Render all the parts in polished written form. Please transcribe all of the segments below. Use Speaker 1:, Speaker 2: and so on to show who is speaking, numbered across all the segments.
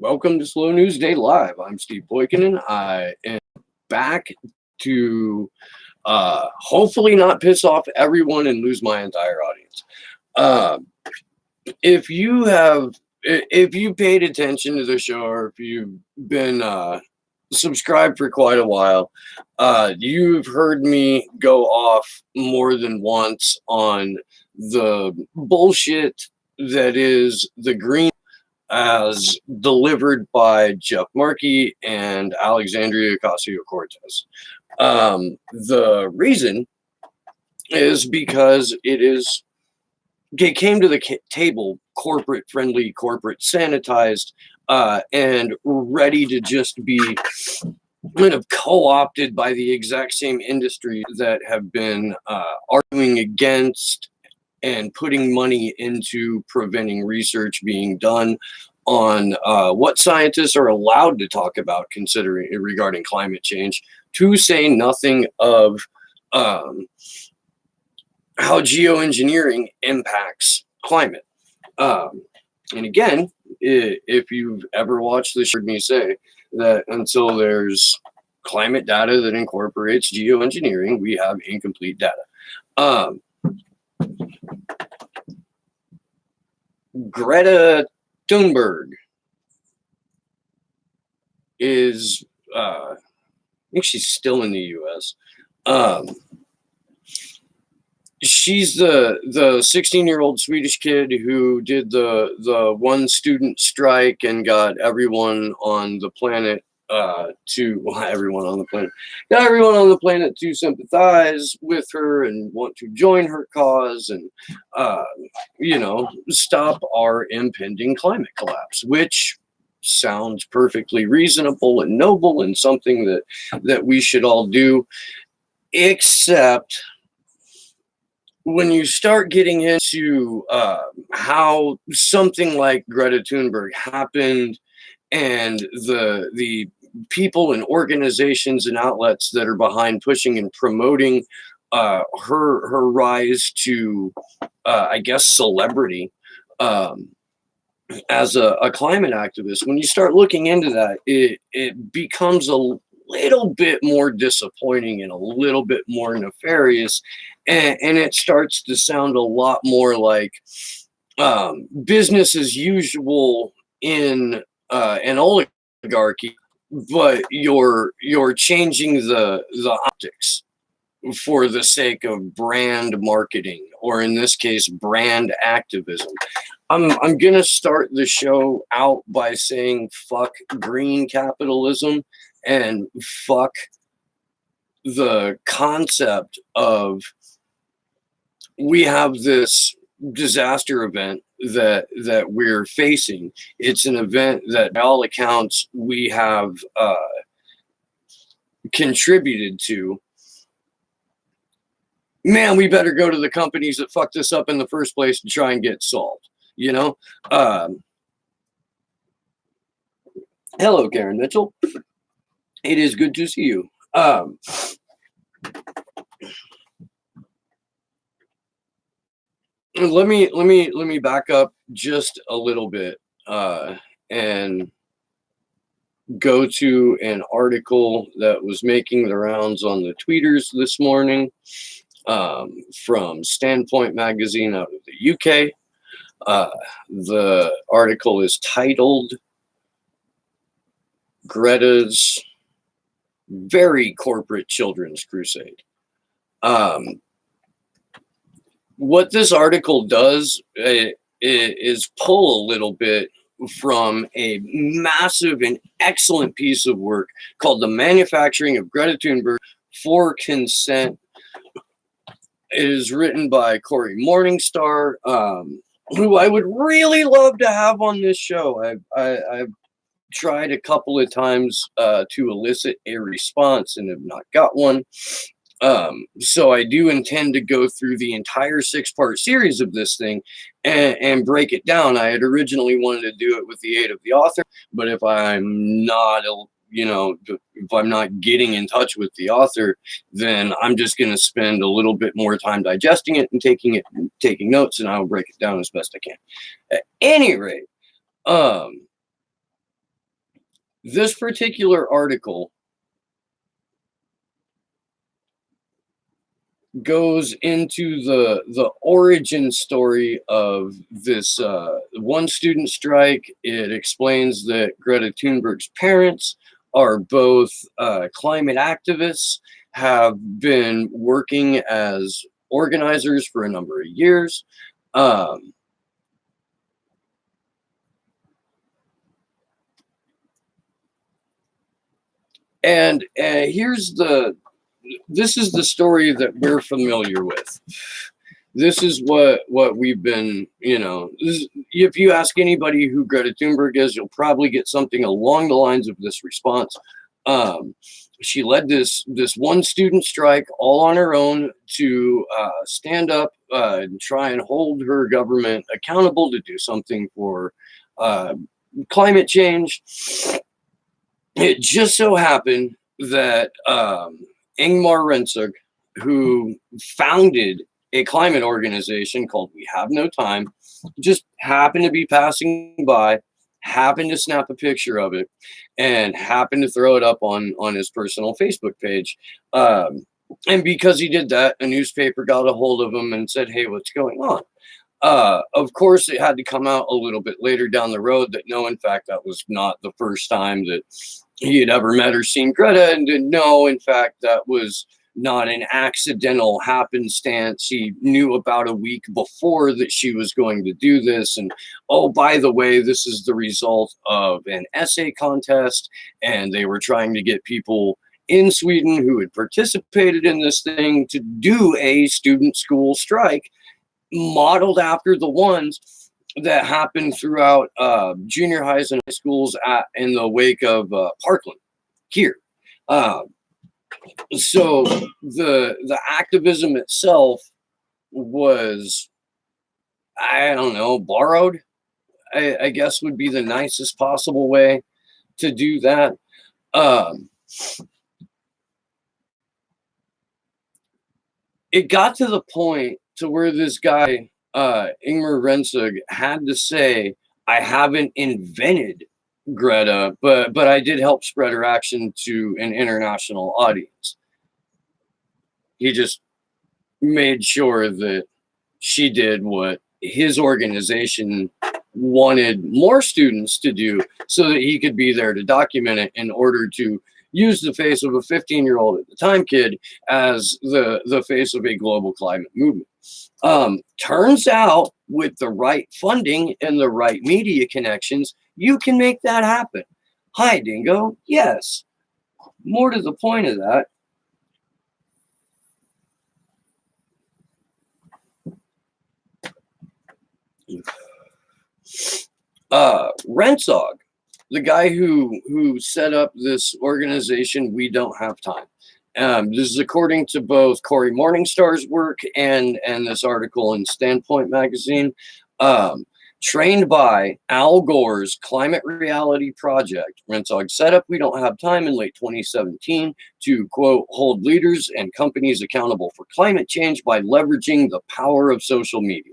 Speaker 1: Welcome to Slow News Day Live. I'm Steve Boykinen. I am back to hopefully not piss off everyone and lose my entire audience. Uh, if you paid attention to the show, or if you've been subscribed for quite a while, you've heard me go off more than once on the bullshit that is the green as delivered by Jeff Markey and Alexandria Ocasio-Cortez. The reason is because it came to the table corporate friendly, corporate sanitized, and ready to just be kind of co-opted by the exact same industry that have been arguing against and putting money into preventing research being done on what scientists are allowed to talk about regarding climate change, to say nothing of how geoengineering impacts climate. And again, if you've ever watched this, you heard me say that until there's climate data that incorporates geoengineering, we have incomplete data. Greta Thunberg is, I think she's still in the U.S. She's the 16-year-old Swedish kid who did the one student strike and got everyone on the planet everyone on the planet to sympathize with her and want to join her cause and stop our impending climate collapse, which sounds perfectly reasonable and noble and something that we should all do, except when you start getting into how something like Greta Thunberg happened and the people and organizations and outlets that are behind pushing and promoting her rise to, I guess, celebrity as a climate activist. When you start looking into that, it becomes a little bit more disappointing and a little bit more nefarious, and it starts to sound a lot more like business as usual in an oligarchy, but you're changing the optics for the sake of brand marketing, or in this case, brand activism. I'm gonna start the show out by saying fuck green capitalism and fuck the concept of we have this disaster event that we're facing. It's an event that by all accounts we have contributed to. Man, we better go to the companies that fucked this up in the first place to try and get solved, hello, Karen Mitchell. It is good to see you. Let me back up just a little bit and go to an article that was making the rounds on the tweeters this morning from Standpoint magazine out of the UK. The article is titled Greta's Very Corporate Children's Crusade. What this article does is pull a little bit from a massive and excellent piece of work called The Manufacturing of Greta Thunberg for Consent. It is written by Corey Morningstar, who I would really love to have on this show. I've tried a couple of times to elicit a response and have not got one. So I do intend to go through the entire 6-part series of this thing and break it down. I had originally wanted to do it with the aid of the author, but if I'm not, if I'm not getting in touch with the author, then I'm just going to spend a little bit more time digesting it and taking notes, and I'll break it down as best I can. At any rate, This particular article goes into the origin story of this one student strike. It explains that Greta Thunberg's parents are both climate activists, have been working as organizers for a number of years. Um, and here's this is the story that we're familiar with. This is what we've been, if you ask anybody who Greta Thunberg is, you'll probably get something along the lines of this response. Um, she led this one student strike all on her own to stand up and try and hold her government accountable to do something for uh, climate change. It just so happened that Ingmar Rensig, who founded a climate organization called We Have No Time, just happened to be passing by, happened to snap a picture of it, and happened to throw it up on his personal Facebook page. And because he did that, a newspaper got a hold of him and said, "Hey, what's going on?" Of course, it had to come out a little bit later down the road that no, in fact, that was not the first time that he had ever met or seen Greta, and no, in fact, that was not an accidental happenstance. He knew about a week before that she was going to do this. And oh, by the way, this is the result of an essay contest, and they were trying to get people in Sweden who had participated in this thing to do a student school strike modeled after the ones that happened throughout junior highs and high schools in the wake of Parkland here. So the activism itself was, I don't know, borrowed, I guess would be the nicest possible way to do that. It got to the point to where this guy, Ingmar Rensig, had to say, "I haven't invented Greta, but I did help spread her action to an international audience." He just made sure that she did what his organization wanted more students to do so that he could be there to document it in order to use the face of a 15-year-old at the time kid as the face of a global climate movement. Turns out with the right funding and the right media connections, you can make that happen. Hi, Dingo. Yes. More to the point of that, Rensog, the guy who set up this organization, We Don't Have Time. This is according to both Cory Morningstar's work and this article in Standpoint magazine. Trained by Al Gore's Climate Reality Project, Rensog set up We Don't Have Time in late 2017 to, quote, hold leaders and companies accountable for climate change by leveraging the power of social media.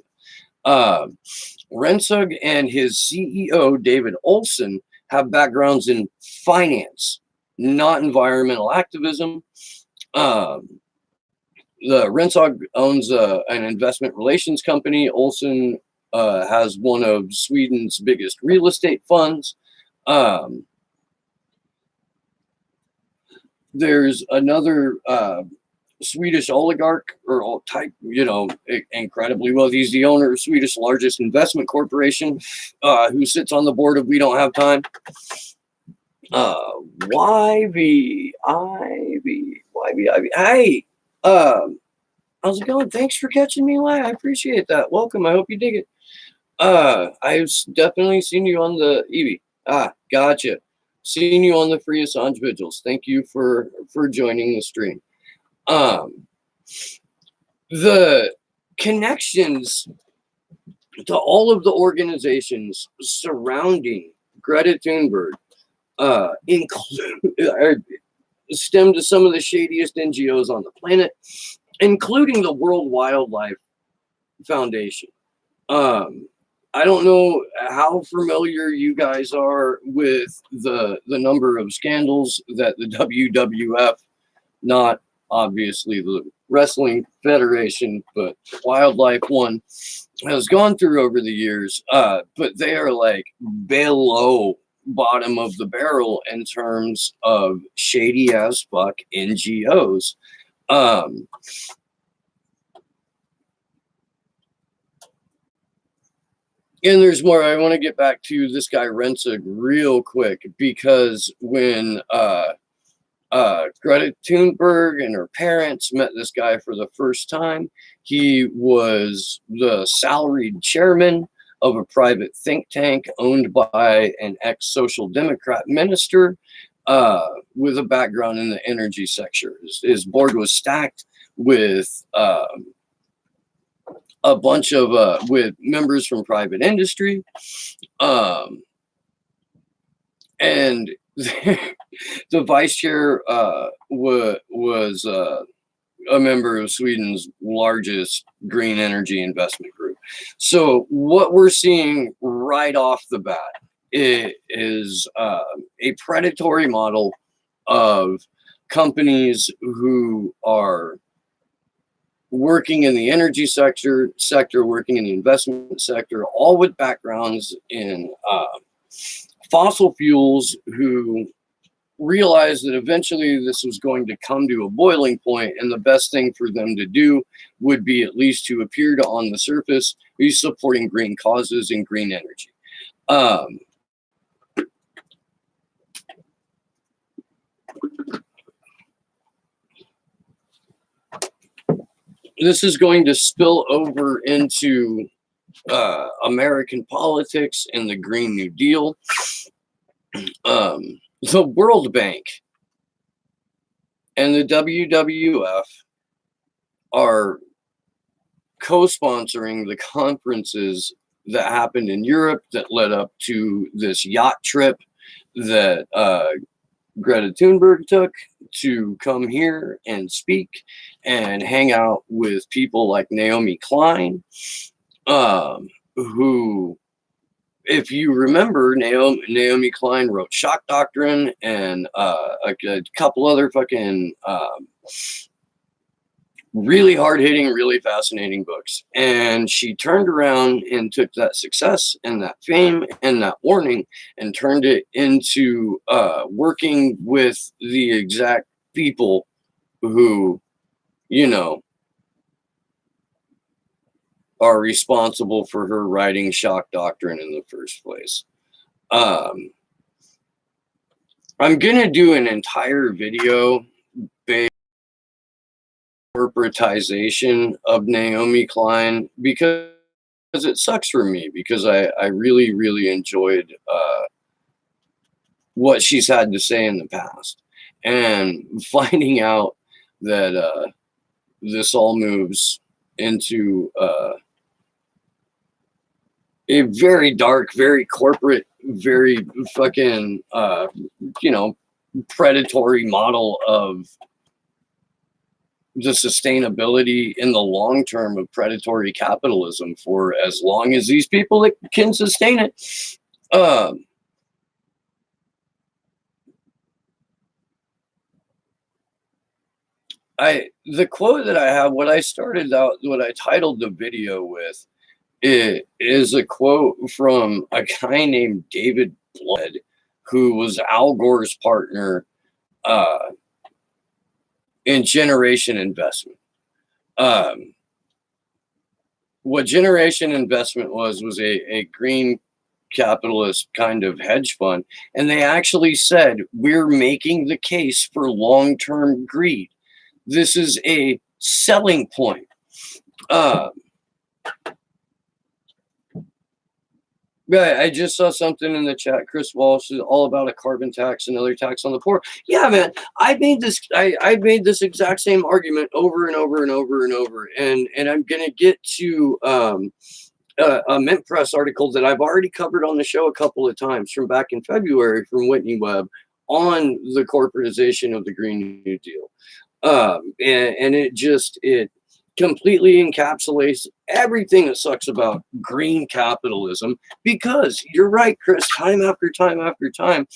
Speaker 1: Rensig and his CEO, David Olson, have backgrounds in finance, not environmental activism. The Rensog owns an investment relations company. Olson has one of Sweden's biggest real estate funds. There's another Swedish oligarch or type, incredibly wealthy. He's the owner of Swedish largest investment corporation, who sits on the board of We Don't Have Time. YV. Hey, how's it going? Thanks for catching me live. I appreciate that. Welcome. I hope you dig it. I've definitely seen you on the Evie. Gotcha. Seen you on the Free Assange Vigils. Thank you for joining the stream. The connections to all of the organizations surrounding Greta Thunberg stem to some of the shadiest NGOs on the planet, including the World Wildlife Foundation. I don't know how familiar you guys are with the number of scandals that the WWF, not obviously the Wrestling Federation, but Wildlife One, has gone through over the years. But they are like below bottom of the barrel in terms of shady as fuck NGOs. Um, and there's more. I want to get back to this guy Rensig real quick, because when Greta Thunberg and her parents met this guy for the first time, he was the salaried chairman of a private think tank owned by an ex-Social Democrat minister with a background in the energy sector. His board was stacked with a bunch of with members from private industry, and the vice chair was a member of Sweden's largest green energy investment group. So what we're seeing right off the bat is a predatory model of companies who are working in the energy sector, working in the investment sector, all with backgrounds in fossil fuels, who realized that eventually this was going to come to a boiling point, and the best thing for them to do would be at least to appear to, on the surface, be supporting green causes and green energy. This is going to spill over into American politics and the Green New Deal. The World Bank and the WWF are co-sponsoring the conferences that happened in Europe that led up to this yacht trip that Greta Thunberg took to come here and speak and hang out with people like Naomi Klein, who, if you remember, Naomi Klein wrote Shock Doctrine and a couple other fucking really hard-hitting, really fascinating books. And she turned around and took that success and that fame and that warning and turned it into working with the exact people who, you know, are responsible for her writing Shock Doctrine in the first place. I'm going to do an entire video based on corporatization of Naomi Klein, because it sucks for me, because I really, really enjoyed what she's had to say in the past. And finding out that this all moves into a very dark, very corporate, very fucking, you know, predatory model of the sustainability in the long term of predatory capitalism for as long as these people that can sustain it. The quote that I have, what I titled the video with, it is a quote from a guy named David Blood, who was Al Gore's partner in Generation Investment. What Generation Investment was a green capitalist kind of hedge fund. And they actually said, we're making the case for long-term greed. This is a selling point. Yeah, I just saw something in the chat. Chris Walsh is all about a carbon tax, another tax on the poor. Yeah, man, I made this exact same argument over and over and over and over, and I'm gonna get to a Mint Press article that I've already covered on the show a couple of times from back in February from Whitney Webb on the corporatization of the Green New Deal, and it completely encapsulates everything that sucks about green capitalism, because you're right, Chris, time after time after time,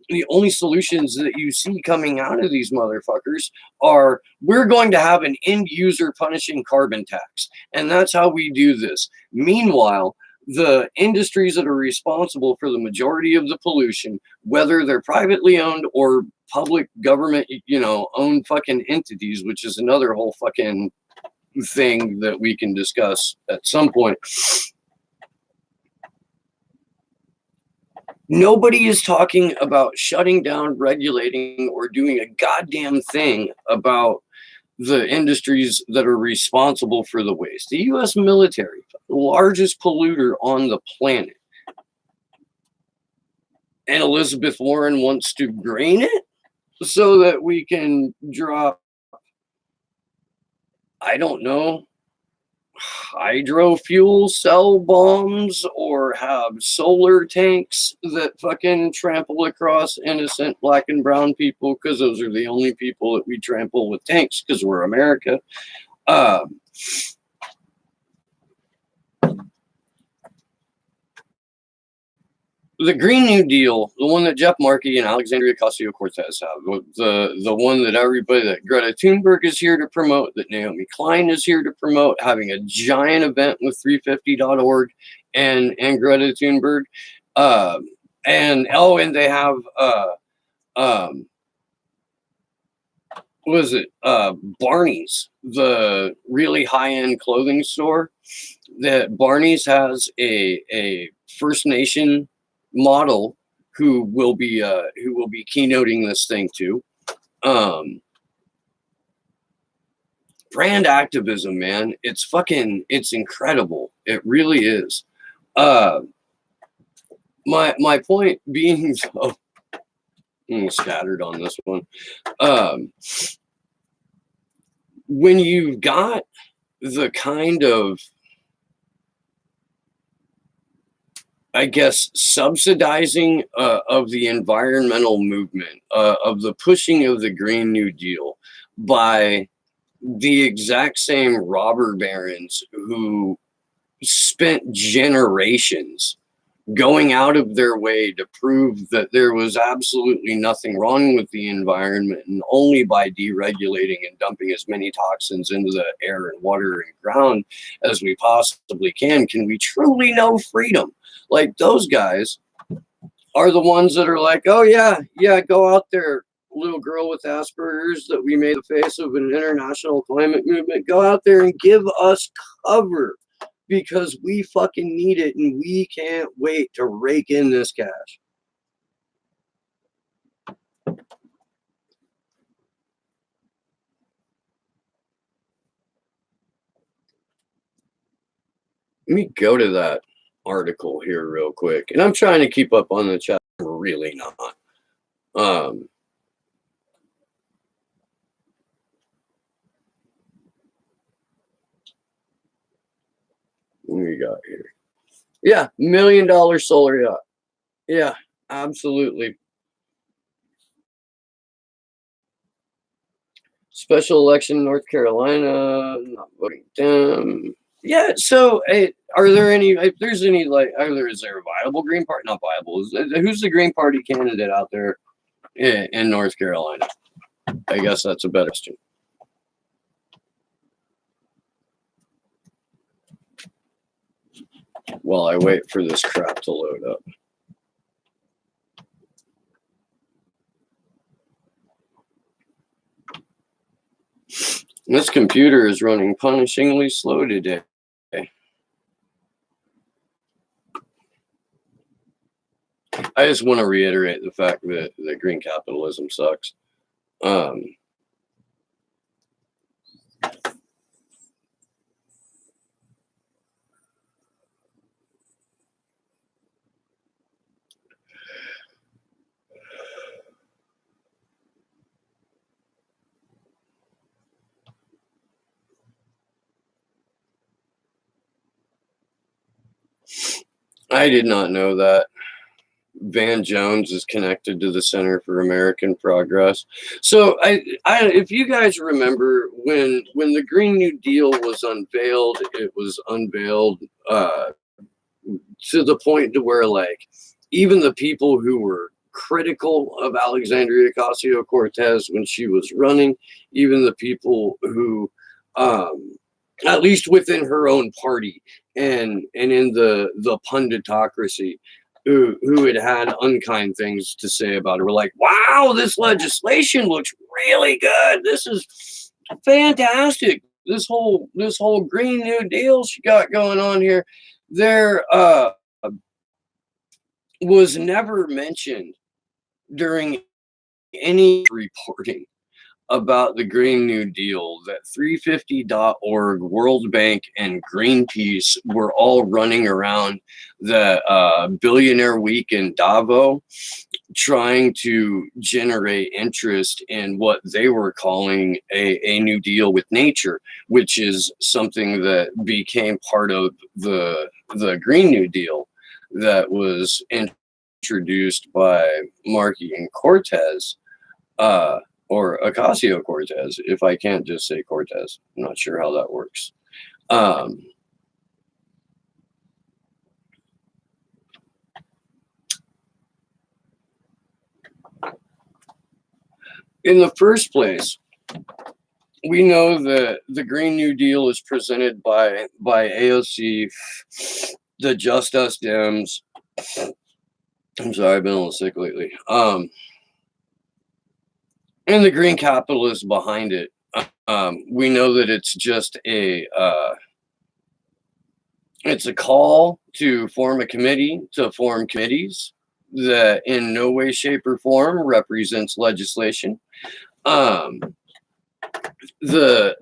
Speaker 1: the only solutions that you see coming out of these motherfuckers are, we're going to have an end user punishing carbon tax, and that's how we do this. Meanwhile, the industries that are responsible for the majority of the pollution, whether they're privately owned or public government, owned fucking entities, which is another whole fucking thing that we can discuss at some point. Nobody is talking about shutting down, regulating, or doing a goddamn thing about the industries that are responsible for the waste. The U.S. military, the largest polluter on the planet. And Elizabeth Warren wants to green it so that we can drop, I don't know, hydro fuel cell bombs, or have solar tanks that fucking trample across innocent black and brown people, because those are the only people that we trample with tanks, because we're America. The Green New Deal, the one that Jeff Markey and Alexandria Ocasio-Cortez have, the one that everybody, that Greta Thunberg is here to promote, that Naomi Klein is here to promote, having a giant event with 350.org and Greta Thunberg. And they have, what is it? Barney's, the really high-end clothing store. That Barney's has a First Nation model who will be keynoting this thing too. Brand activism, man, it's incredible. It really is. My point being, though, I'm scattered on this one. When you've got the kind of, I guess, subsidizing of the environmental movement, of the pushing of the Green New Deal by the exact same robber barons who spent generations going out of their way to prove that there was absolutely nothing wrong with the environment, and only by deregulating and dumping as many toxins into the air and water and ground as we possibly can we truly know freedom. Like, those guys are the ones that are like, oh yeah, go out there, little girl with Asperger's that we made the face of an international climate movement, go out there and give us cover, because we fucking need it, and we can't wait to rake in this cash. Let me go to that article here real quick, and I'm trying to keep up on the chat. I'm really not. What we got here? Yeah, $1 million solar yacht. Yeah, absolutely. Special election in North Carolina, not voting Dem. Yeah, so are there any, if there's any, like, is there a viable Green Party? Not viable. Who's the Green Party candidate out there in North Carolina? I guess that's a better question. While I wait for this crap to load up. This computer is running punishingly slow today. I just want to reiterate the fact that green capitalism sucks. I did not know that. Van Jones is connected to the Center for American Progress. So if you guys remember when the Green New Deal was unveiled, it was unveiled to the point to where like even the people who were critical of Alexandria Ocasio-Cortez when she was running, even the people who at least within her own party and in the punditocracy who had unkind things to say about her were like, wow, this legislation looks really good. This is fantastic. This whole Green New Deal she got going on here. There was never mentioned during any reporting about the Green New Deal that 350.org, World Bank, and Greenpeace were all running around the Billionaire Week in Davos trying to generate interest in what they were calling a new deal with nature, which is something that became part of the Green New Deal that was introduced by Markey and Cortez. Or Ocasio-Cortez, if I can't just say Cortez. I'm not sure how that works. In the first place, we know that the Green New Deal is presented by AOC, the Just Us Dems. I'm sorry, I've been a little sick lately. And the green capitalists behind it. We know that it's just it's a call to form a committee to form committees that in no way, shape, or form represents legislation. The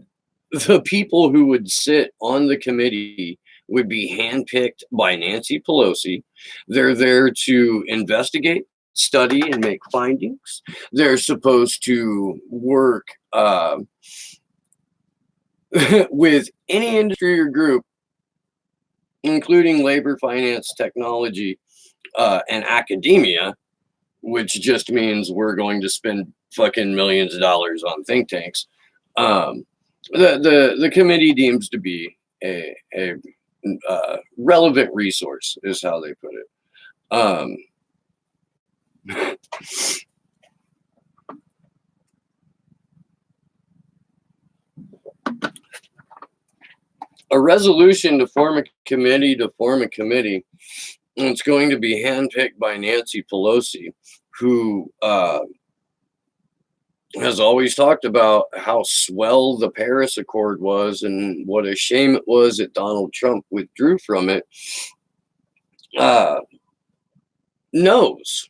Speaker 1: people who would sit on the committee would be handpicked by Nancy Pelosi. They're there to investigate, study, and make findings. They're supposed to work with any industry or group, including labor, finance, technology, and academia, which just means we're going to spend fucking millions of dollars on think tanks. The committee deems to be a relevant resource, is how they put it. A resolution to form a committee and it's going to be handpicked by Nancy Pelosi, who has always talked about how swell the Paris Accord was and what a shame it was that Donald Trump withdrew from it, knows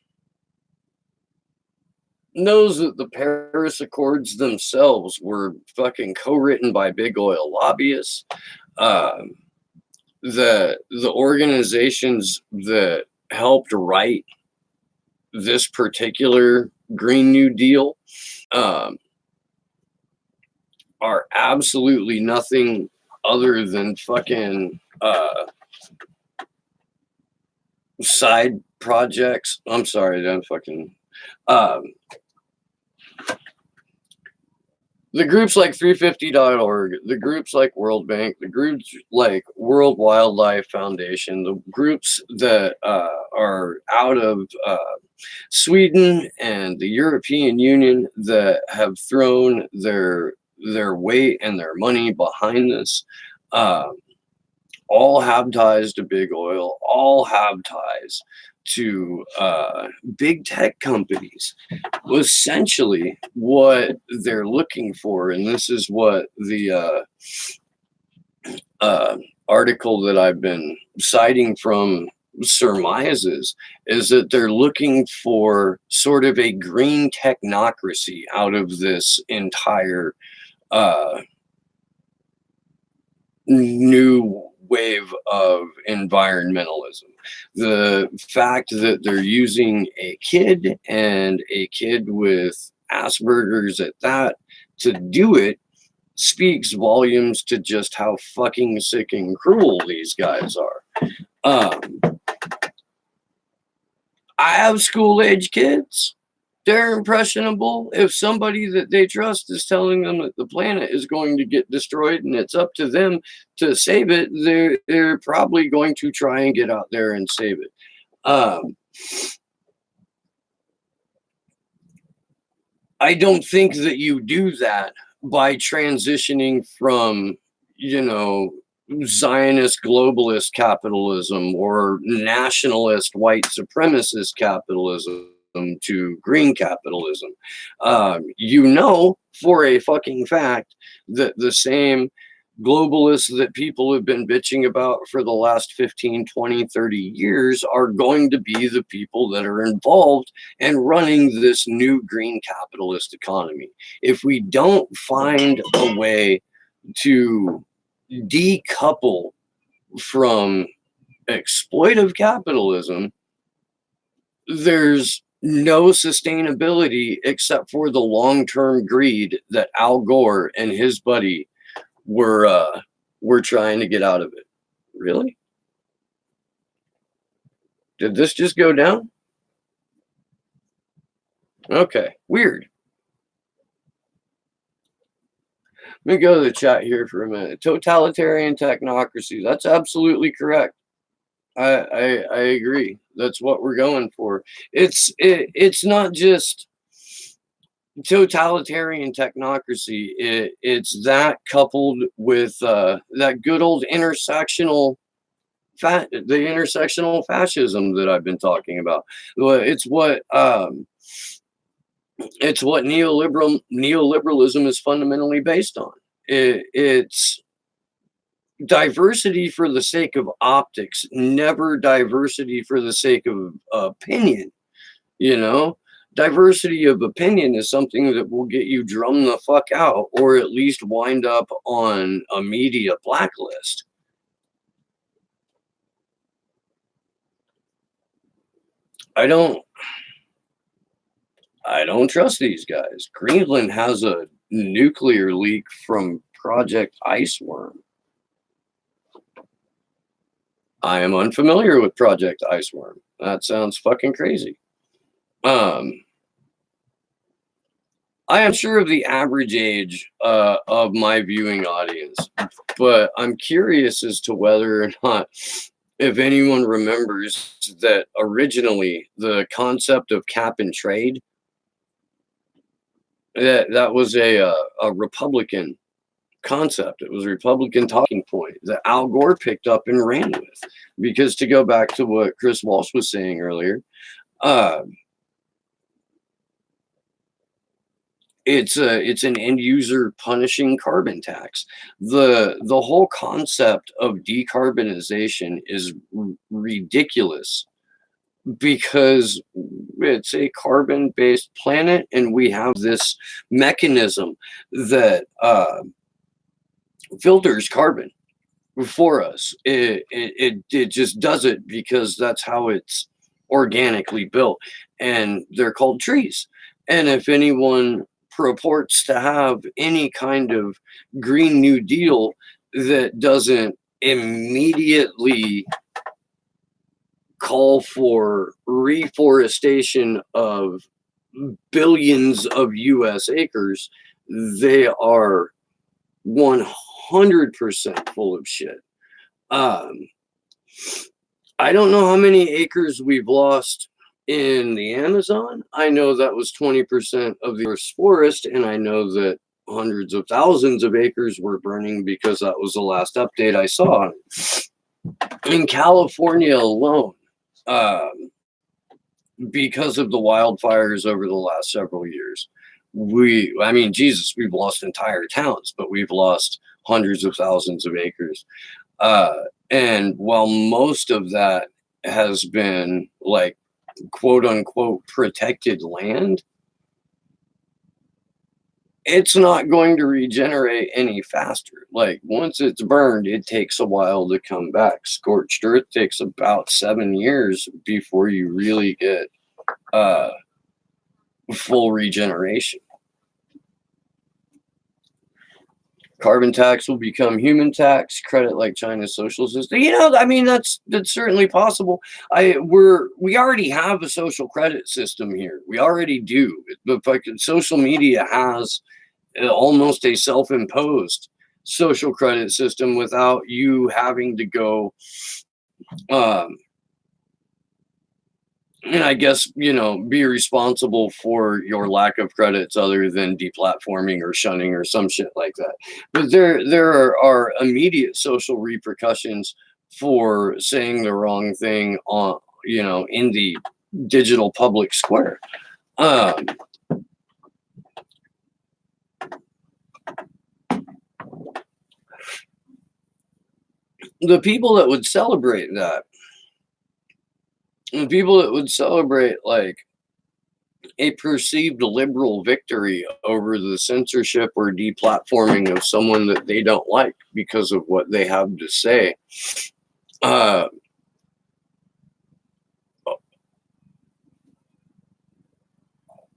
Speaker 1: that the Paris Accords themselves were fucking co-written by big oil lobbyists. The organizations that helped write this particular Green New Deal are absolutely nothing other than fucking side projects. I'm sorry, I'm fucking the groups like 350.org, the groups like World Bank, the groups like World Wildlife Foundation, the groups that are out of Sweden and the European Union that have thrown their weight and their money behind this, all have ties to big oil, all have ties to big tech companies. Essentially, what they're looking for, and this is what the article that I've been citing from surmises, is that they're looking for sort of a green technocracy out of this entire new wave of environmentalism. The fact that they're using a kid and a kid with Asperger's at that to do it speaks volumes to just how fucking sick and cruel these guys are. I have school age kids. They're impressionable. If somebody that they trust is telling them that the planet is going to get destroyed and it's up to them to save it, they're probably going to try and get out there and save it. Um, I don't think that you do that by transitioning from, you know, Zionist globalist capitalism or nationalist white supremacist capitalism to green capitalism. You know for a fucking fact that the same globalists that people have been bitching about for the last 15, 20, 30 years are going to be the people that are involved and running this new green capitalist economy. If we don't find a way to decouple from exploitive capitalism, there's no sustainability except for the long-term greed that Al Gore and his buddy were trying to get out of it. Really? Did this just go down? Okay, weird. Let me go to the chat here for a minute. Totalitarian technocracy. That's absolutely correct. I agree. That's what we're going for. It's not just totalitarian technocracy. It's that coupled with that good old the intersectional fascism that I've been talking about. Well, it's what neoliberalism is fundamentally based on. It's diversity for the sake of optics, never diversity for the sake of opinion. You know, diversity of opinion is something that will get you drummed the fuck out, or at least wind up on a media blacklist. I don't trust these guys. Greenland has a nuclear leak from Project Iceworm. I am unfamiliar with Project Iceworm. That sounds fucking crazy. I am sure of the average age of my viewing audience, but I'm curious as to whether or not, if anyone remembers that originally the concept of cap and trade, that was a Republican concept. It was a Republican talking point that Al Gore picked up and ran with. Because to go back to what Chris Walsh was saying earlier, it's an end user punishing carbon tax. The whole concept of decarbonization is ridiculous because it's a carbon based planet and we have this mechanism that filters carbon for us. It just does it because that's how it's organically built, and they're called trees. And if anyone purports to have any kind of Green New Deal that doesn't immediately call for reforestation of billions of US acres, they are 100% full of shit. I don't know how many acres we've lost in the Amazon. I know that was 20% of the Earth's forest, and I know that hundreds of thousands of acres were burning because that was the last update I saw. In California alone, because of the wildfires over the last several years, we've lost entire towns, but we've lost hundreds of thousands of acres. And while most of that has been like quote unquote protected land, it's not going to regenerate any faster. Like once it's burned, it takes a while to come back. Scorched earth takes about 7 years before you really get full regeneration. Carbon tax will become human tax, credit like China's social system. I mean, that's certainly possible. We already have a social credit system here. We already do. But fucking social media has almost a self-imposed social credit system without you having to go um and I guess, be responsible for your lack of credits other than deplatforming or shunning or some shit like that. But there are immediate social repercussions for saying the wrong thing in the digital public square. Um, the people that would celebrate that, the people that would celebrate like a perceived liberal victory over the censorship or deplatforming of someone that they don't like because of what they have to say uh,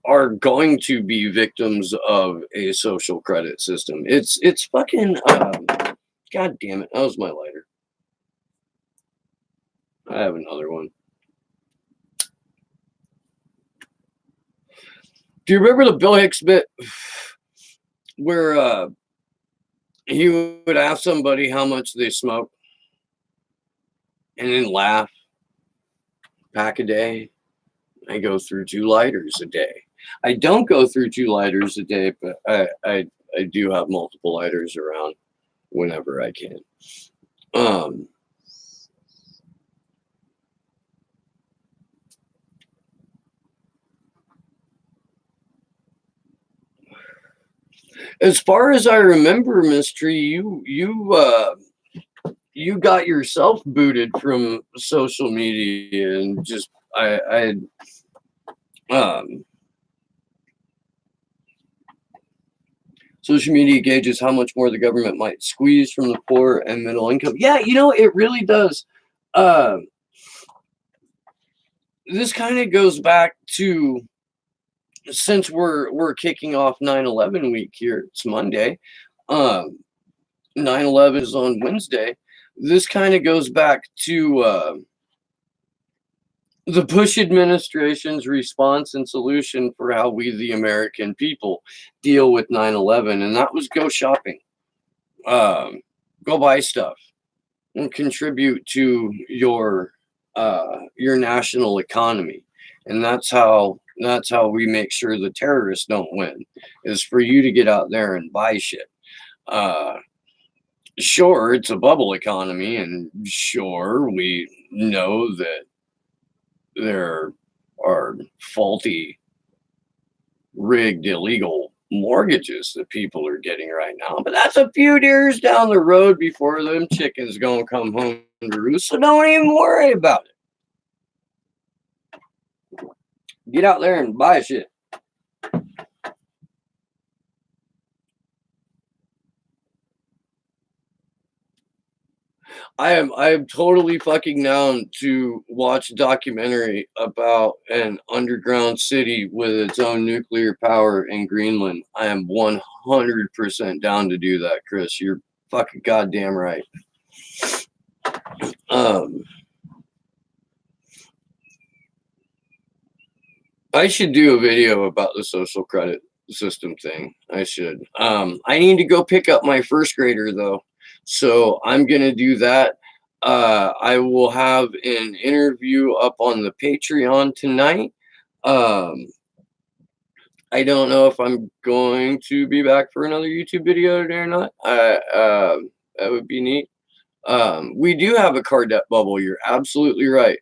Speaker 1: are going to be victims of a social credit system. It's fucking god damn it, that was my lighter. I have another one. Do you remember the Bill Hicks bit where he would ask somebody how much they smoke and then laugh? Pack a day. I go through 2 lighters a day. I don't go through 2 lighters a day, but I do have multiple lighters around whenever I can. As far as I remember, Mystery, you got yourself booted from social media and just um social media gauges how much more the government might squeeze from the poor and middle income. Yeah, it really does. This kind of goes back to, since we're kicking off 9/11 week here. It's Monday. 9/11 is on Wednesday. This kind of goes back to the Bush administration's response and solution for how we, the American people, deal with 9/11, and that was go shopping, go buy stuff, and contribute to your national economy, and that's how we make sure the terrorists don't win. Is for you to get out there and buy shit. Sure, it's a bubble economy, and sure, we know that there are faulty, rigged, illegal mortgages that people are getting right now. But that's a few years down the road before them chickens gonna come home to roost. So don't even worry about it. Get out there and buy shit. I am totally fucking down to watch a documentary about an underground city with its own nuclear power in Greenland. I am 100% down to do that, Chris. You're fucking goddamn right. I should do a video about the social credit system thing. I should. I need to go pick up my first grader though. So I'm gonna do that. I will have an interview up on the Patreon tonight. Um, I don't know if I'm going to be back for another YouTube video today or not. That would be neat. We do have a card debt bubble. You're absolutely right.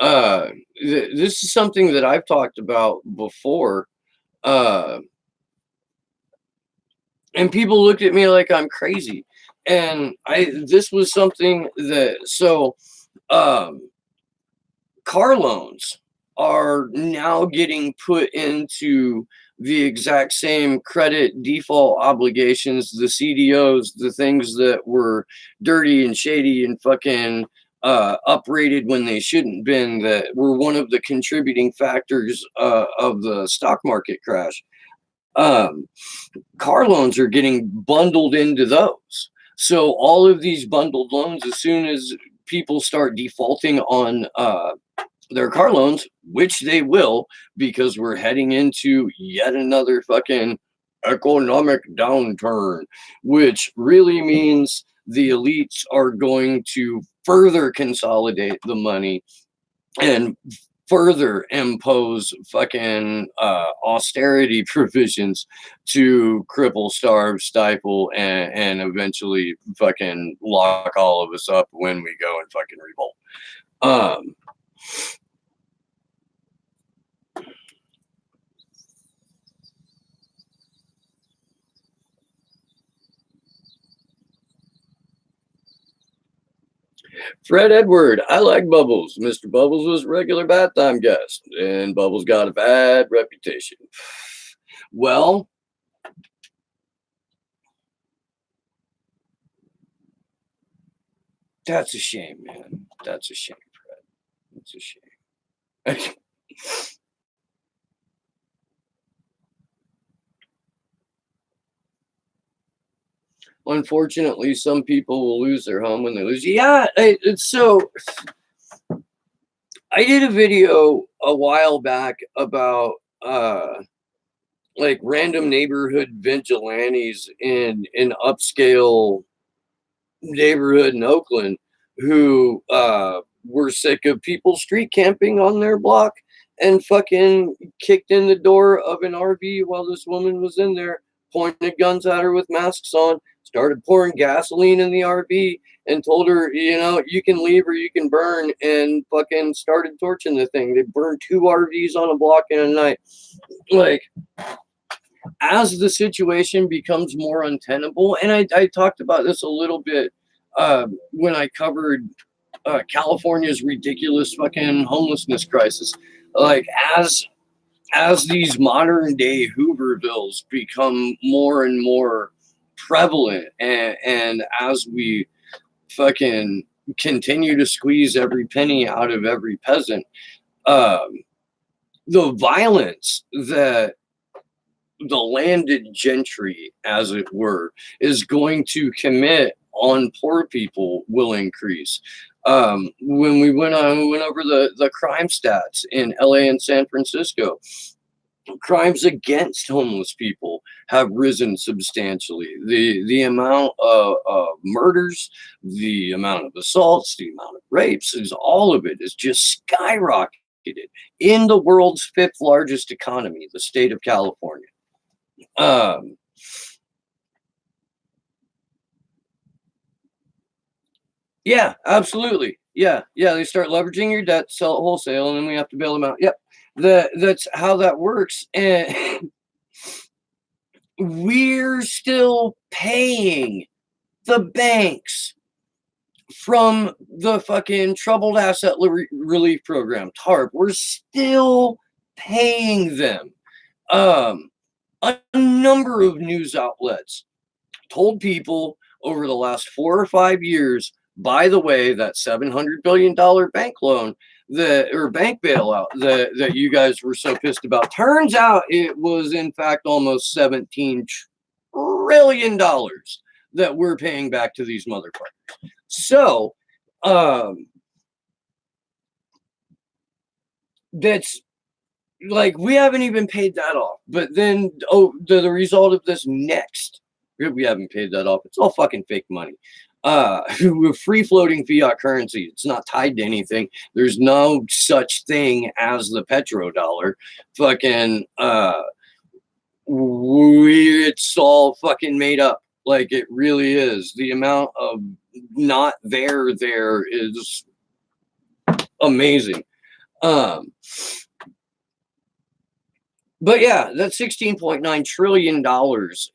Speaker 1: This is something that I've talked about before. And people looked at me like I'm crazy. And this was something that, car loans are now getting put into the exact same credit default obligations, the CDOs, the things that were dirty and shady and fucking uprated when they shouldn't been, that were one of the contributing factors of the stock market crash. Um, Car loans are getting bundled into those. So all of these bundled loans, as soon as people start defaulting on their car loans, which they will, because we're heading into yet another fucking economic downturn, which really means the elites are going to further consolidate the money and further impose fucking austerity provisions to cripple, starve, stifle, and eventually fucking lock all of us up when we go and fucking revolt. Um, Fred Edward, I like Bubbles. Mr. Bubbles was a regular bath time guest, and Bubbles got a bad reputation. Well, that's a shame, man. That's a shame, Fred. That's a shame. Unfortunately, some people will lose their home when they lose. Yeah, it's so. I did a video a while back about like random neighborhood vigilantes in an upscale neighborhood in Oakland who were sick of people street camping on their block and fucking kicked in the door of an RV while this woman was in there, pointed guns at her with masks on, started pouring gasoline in the RV, and told her, you know, you can leave or you can burn, and fucking started torching the thing. They burned 2 RVs on a block in a night. Like, as the situation becomes more untenable, and I talked about this a little bit when I covered California's ridiculous fucking homelessness crisis. Like, as these modern day Hoovervilles become more and more prevalent, and as we fucking continue to squeeze every penny out of every peasant, um, the violence that the landed gentry, as it were, is going to commit on poor people will increase. When we went over the crime stats in LA and San Francisco, crimes against homeless people have risen substantially. The amount of murders, the amount of assaults, the amount of rapes, is all of it is just skyrocketed in the world's fifth largest economy, the state of California. Um, yeah, absolutely. Yeah, yeah. They start leveraging your debt, sell it wholesale, and then we have to bail them out. Yep, that's how that works. And we're still paying the banks from the fucking troubled asset relief program, TARP. We're still paying them. Um, a number of news outlets told people over the last 4 or 5 years, by the way, that $700 billion bank loan or bank bailout that you guys were so pissed about, turns out it was in fact almost $17 trillion that we're paying back to these motherfuckers. So that's like, we haven't even paid that off. But then, the result of this next, we haven't paid that off. It's all fucking fake money. With free floating fiat currency, it's not tied to anything. There's no such thing as the petrodollar. Fucking, it's all fucking made up. Like, it really is. The amount of not there is amazing. But yeah, that $16.9 trillion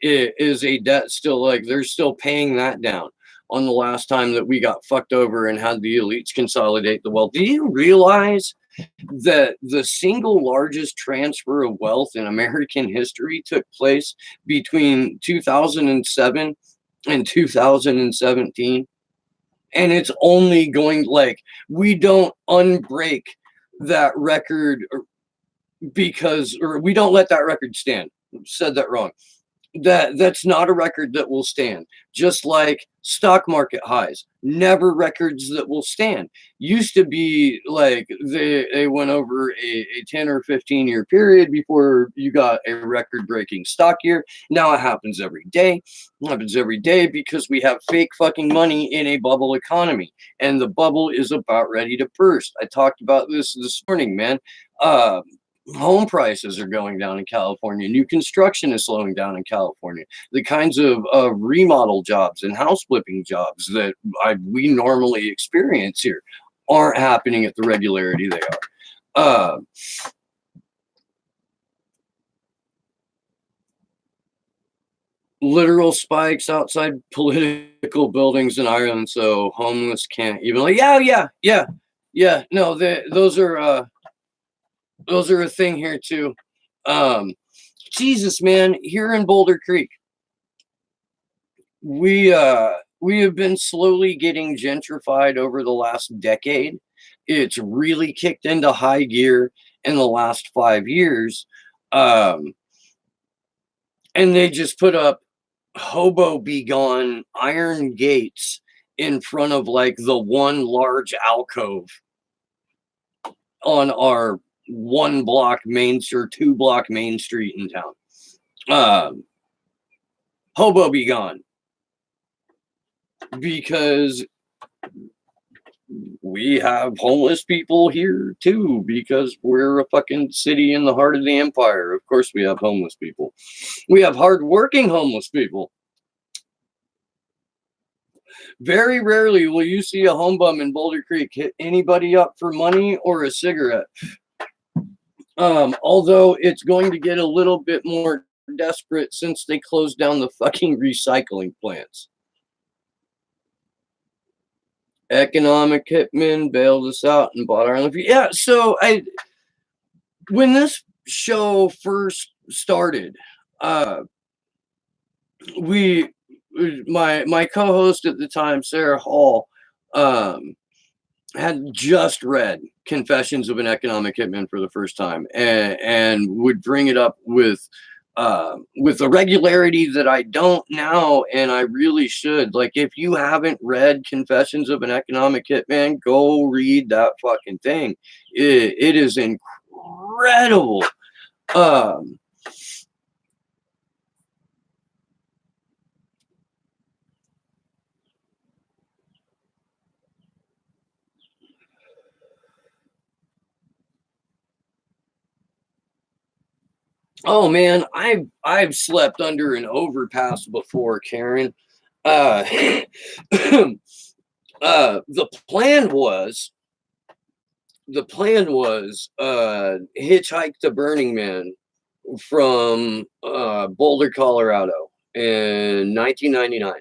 Speaker 1: is a debt still. Like, they're still paying that down on the last time that we got fucked over and had the elites consolidate the wealth. Do you realize that the single largest transfer of wealth in American history took place between 2007 and 2017? And it's only going, like, we don't unbreak that record, or we don't let that record stand. said that wrong. That's not a record that will stand. Just like stock market highs, never records that will stand. Used to be like they went over a 10 or 15-year period before you got a record breaking stock year. Now it happens every day. It happens every day because we have fake fucking money in a bubble economy, and the bubble is about ready to burst. I talked about this morning, man. Uh, Home prices are going down in California. New construction is slowing down in California. The kinds of remodel jobs and house flipping jobs that we normally experience here aren't happening at the regularity they are. Literal spikes outside political buildings in Ireland, so homeless can't even like. Yeah. No, those are a thing here too. Um, Jesus, man, here in Boulder Creek, we have been slowly getting gentrified over the last decade. It's really kicked into high gear in the last 5 years. Um, and they just put up hobo be gone iron gates in front of like the one large alcove on our 1 block main or 2 block main street in town. Um, hobo be gone because we have homeless people here too because we're a fucking city in the heart of the empire. Of course, we have homeless people. We have hardworking homeless people. Very rarely will you see a home bum in Boulder Creek hit anybody up for money or a cigarette. Although it's going to get a little bit more desperate since they closed down the fucking recycling plants. Economic hitmen bailed us out and bought our life. Yeah, so when this show first started, uh, we my co-host at the time, Sarah Hall, um, had just read Confessions of an Economic Hitman for the first time, and would bring it up with a regularity that I don't now, and I really should. Like, if you haven't read Confessions of an Economic Hitman, go read that fucking thing. It is incredible. Um, oh man, I've slept under an overpass before, Karen. Uh, the plan was hitchhike to Burning Man from Boulder, Colorado in 1999.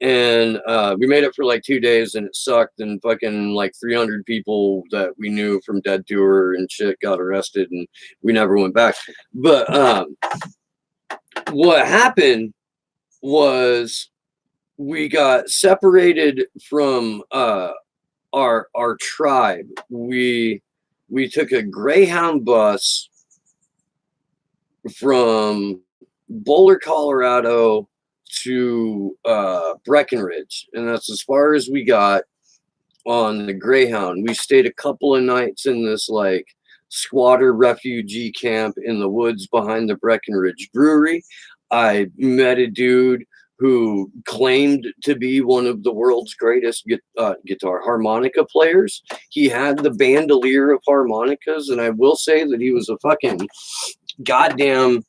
Speaker 1: And we made it for like 2 days and it sucked, and fucking like 300 people that we knew from Dead Tour and shit got arrested, and we never went back. But what happened was we got separated from our tribe. We took a Greyhound bus from Boulder, Colorado to Breckenridge, and that's as far as we got on the Greyhound. We stayed a couple of nights in this like squatter refugee camp in the woods behind the Breckenridge Brewery. I met a dude who claimed to be one of the world's greatest guitar harmonica players. He had the bandolier of harmonicas, and I will say that he was a fucking goddamn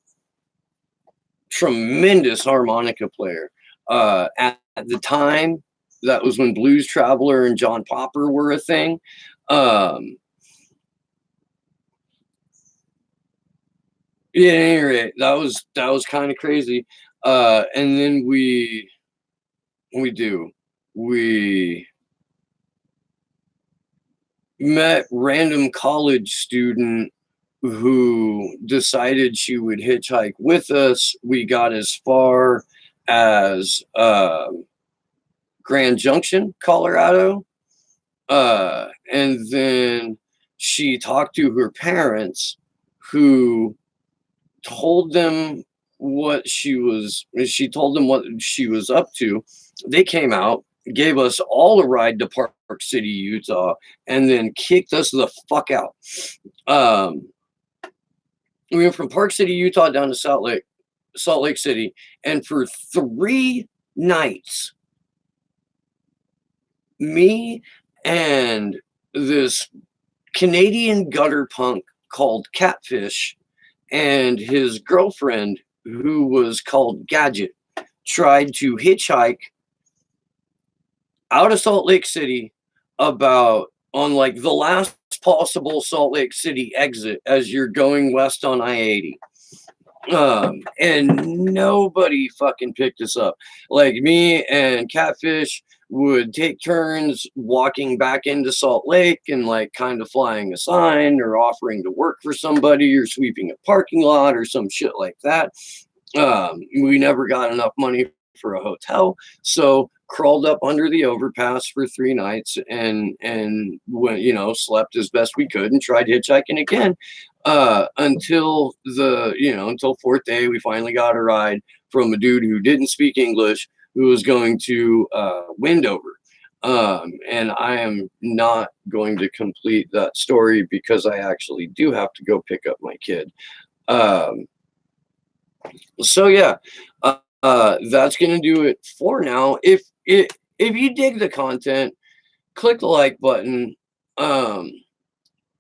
Speaker 1: tremendous harmonica player. At the time, that was when Blues Traveler and John Popper were a thing. Yeah, at any rate, that was kind of crazy. And then we met random college student who decided she would hitchhike with us. We got as far as Grand Junction, Colorado. And then she talked to her parents, who told them she told them what she was up to. They came out, gave us all a ride to Park City, Utah, and then kicked us the fuck out. Um, we went from Park City, Utah down to Salt Lake City, and for 3 nights, me and this Canadian gutter punk called Catfish and his girlfriend, who was called Gadget, tried to hitchhike out of Salt Lake City about on like the last possible Salt Lake City exit as you're going west on I-80. And nobody fucking picked us up. Like me and Catfish would take turns walking back into Salt Lake and like kind of flying a sign or offering to work for somebody or sweeping a parking lot or some shit like that. We never got enough money for a hotel, so crawled up under the overpass for 3 nights and went, slept as best we could and tried hitchhiking again until fourth day we finally got a ride from a dude who didn't speak English, who was going to Windover. And I am not going to complete that story because I actually do have to go pick up my kid. So yeah, that's gonna do it for now. If you dig the content, click the like button,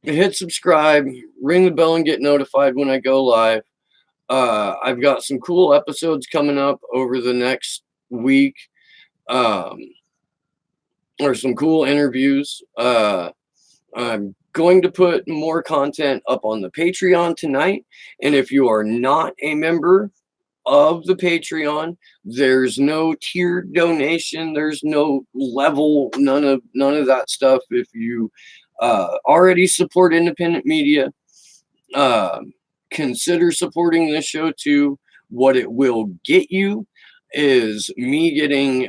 Speaker 1: hit subscribe, ring the bell, and get notified when I go live. I've got some cool episodes coming up over the next week, um, or some cool interviews. I'm going to put more content up on the Patreon tonight, and if you are not a member of the Patreon, there's no tiered donation, there's no level, none of that stuff. If you already support independent media, consider supporting this show too. What it will get you is me getting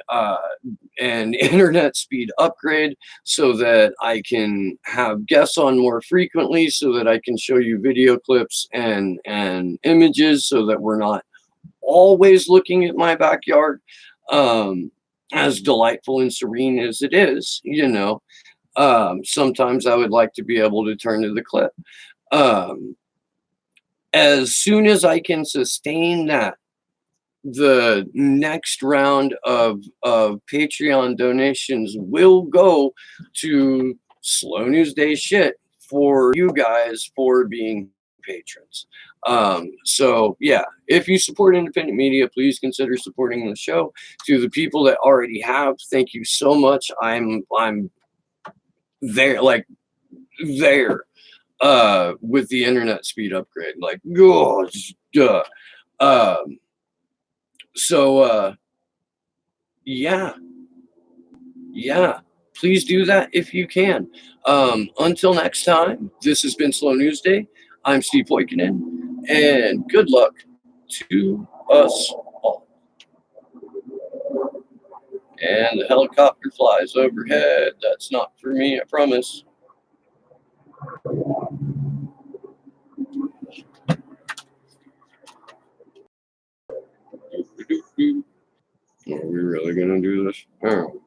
Speaker 1: an internet speed upgrade so that I can have guests on more frequently, so that I can show you video clips and images, so that we're not always looking at my backyard, as delightful and serene as it is. Sometimes I would like to be able to turn to the clip. As soon as I can sustain that, the next round of Patreon donations will go to Slow News Day shit for you guys for being patrons. So yeah, if you support independent media, please consider supporting the show. To the people that already have, thank you so much. I'm there, like there, with the internet speed upgrade, like gosh, duh. Um, so yeah, yeah, please do that if you can. Until next time, this has been Slow News Day. I'm Steve Poikinen, and good luck to us all. And the helicopter flies overhead. That's not for me, I promise. Are we really gonna do this? Oh.